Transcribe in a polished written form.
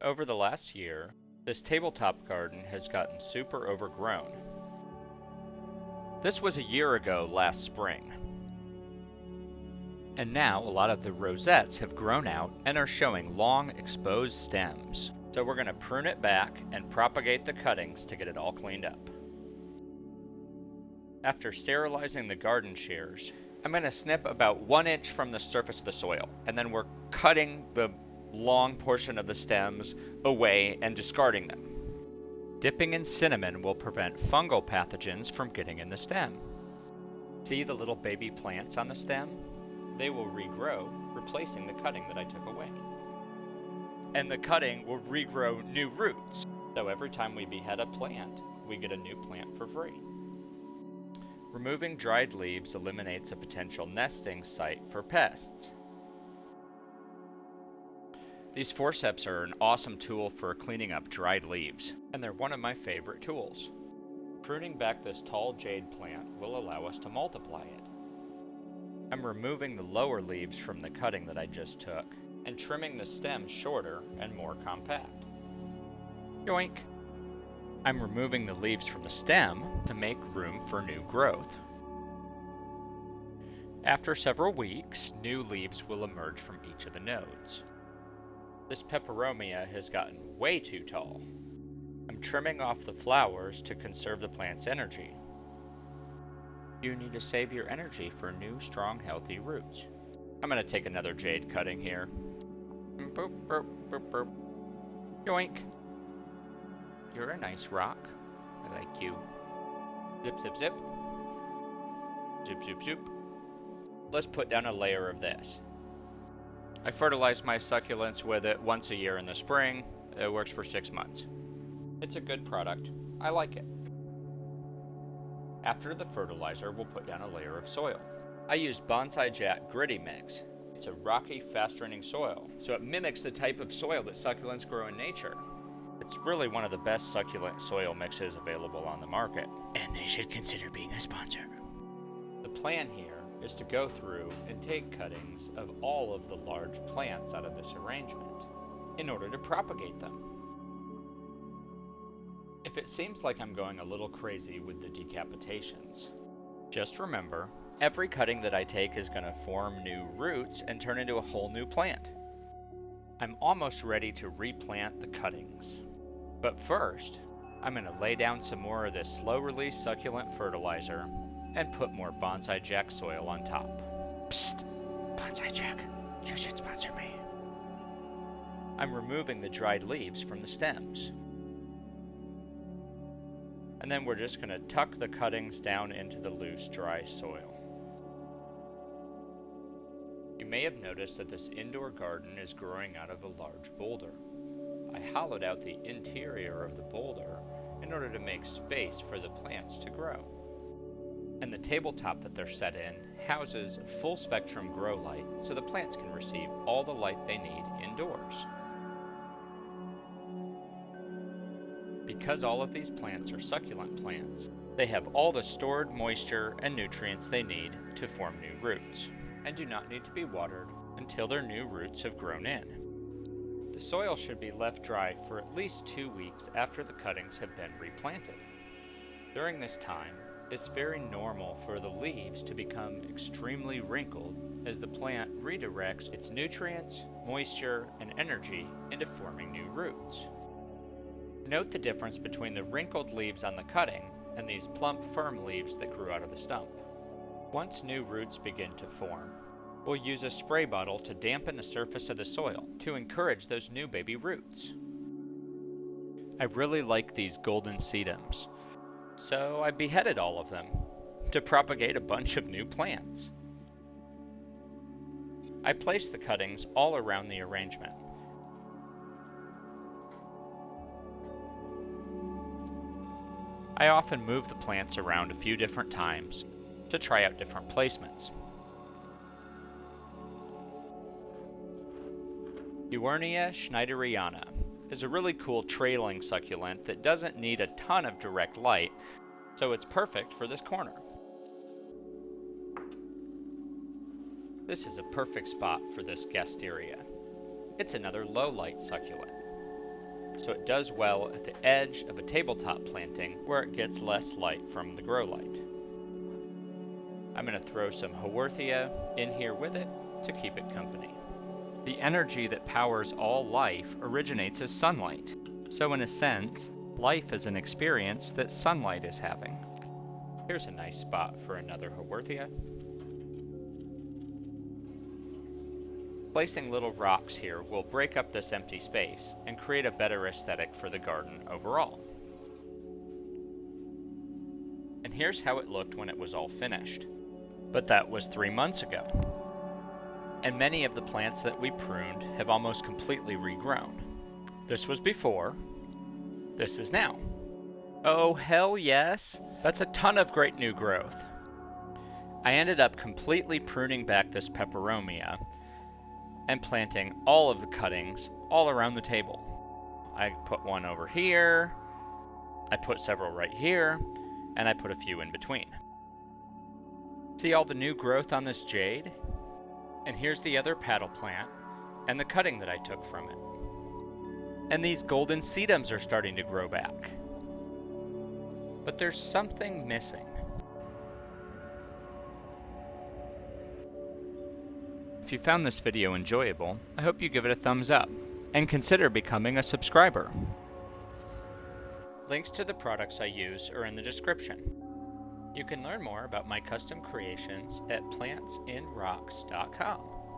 Over the last year, this tabletop garden has gotten super overgrown. This was a year ago last spring. And now a lot of the rosettes have grown out and are showing long exposed stems. So we're going to prune it back and propagate the cuttings to get it all cleaned up. After sterilizing the garden shears, I'm going to snip about 1 inch from the surface of the soil, and then we're cutting the long portion of the stems away and discarding them. Dipping in cinnamon will prevent fungal pathogens from getting in the stem. See the little baby plants on the stem? They will regrow, replacing the cutting that I took away. And the cutting will regrow new roots, so every time we behead a plant, we get a new plant for free. Removing dried leaves eliminates a potential nesting site for pests. These forceps are an awesome tool for cleaning up dried leaves, and they're one of my favorite tools. Pruning back this tall jade plant will allow us to multiply it. I'm removing the lower leaves from the cutting that I just took, and trimming the stems shorter and more compact. Yoink! I'm removing the leaves from the stem to make room for new growth. After several weeks, new leaves will emerge from each of the nodes. This peperomia has gotten way too tall. I'm trimming off the flowers to conserve the plant's energy. You need to save your energy for new, strong, healthy roots. I'm going to take another jade cutting here. Boop, boop, boop, boop. Yoink! You're a nice rock. I like you. Zip, zip, zip. Zip, zip, zip. Let's put down a layer of this. I fertilize my succulents with it once a year in the spring. It works for 6 months. It's a good product. I like it. After the fertilizer, we'll put down a layer of soil. I used Bonsai Jack Gritty Mix. It's a rocky, fast-draining soil, so it mimics the type of soil that succulents grow in nature. It's really one of the best succulent soil mixes available on the market, and they should consider being a sponsor. The plan here is to go through and take cuttings of all of the large plants out of this arrangement in order to propagate them. If it seems like I'm going a little crazy with the decapitations, just remember, every cutting that I take is going to form new roots and turn into a whole new plant. I'm almost ready to replant the cuttings. But first, I'm going to lay down some more of this slow-release succulent fertilizer and put more Bonsai Jack soil on top. Psst! Bonsai Jack, you should sponsor me. I'm removing the dried leaves from the stems. And then we're just going to tuck the cuttings down into the loose, dry soil. You may have noticed that this indoor garden is growing out of a large boulder. I hollowed out the interior of the boulder in order to make space for the plants to grow. And the tabletop that they're set in houses a full spectrum grow light so the plants can receive all the light they need indoors. Because all of these plants are succulent plants, they have all the stored moisture and nutrients they need to form new roots, and do not need to be watered until their new roots have grown in. The soil should be left dry for at least 2 weeks after the cuttings have been replanted. During this time, it's very normal for the leaves to become extremely wrinkled as the plant redirects its nutrients, moisture, and energy into forming new roots. Note the difference between the wrinkled leaves on the cutting and these plump, firm leaves that grew out of the stump. Once new roots begin to form, we'll use a spray bottle to dampen the surface of the soil to encourage those new baby roots. I really like these golden sedums, so I beheaded all of them to propagate a bunch of new plants. I placed the cuttings all around the arrangement. I often move the plants around a few different times to try out different placements. Euernia schneideriana is a really cool trailing succulent that doesn't need a ton of direct light, so it's perfect for this corner. This is a perfect spot for this guest area. It's another low light succulent. so it does well at the edge of a tabletop planting where it gets less light from the grow light. I'm going to throw some Haworthia in here with it to keep it company. The energy that powers all life originates as sunlight, so in a sense, life is an experience that sunlight is having. Here's a nice spot for another Haworthia. Placing little rocks here will break up this empty space and create a better aesthetic for the garden overall. And here's how it looked when it was all finished. But that was 3 months ago. And many of the plants that we pruned have almost completely regrown. This was before, this is now. Oh hell yes! That's a ton of great new growth. I ended up completely pruning back this peperomia and planting all of the cuttings all around the table. I put one over here, I put several right here, and I put a few in between. See all the new growth on this jade? And here's the other paddle plant and the cutting that I took from it. And these golden sedums are starting to grow back. But there's something missing. If you found this video enjoyable, I hope you give it a thumbs up and consider becoming a subscriber. Links to the products I use are in the description. You can learn more about my custom creations at plantsinrocks.com.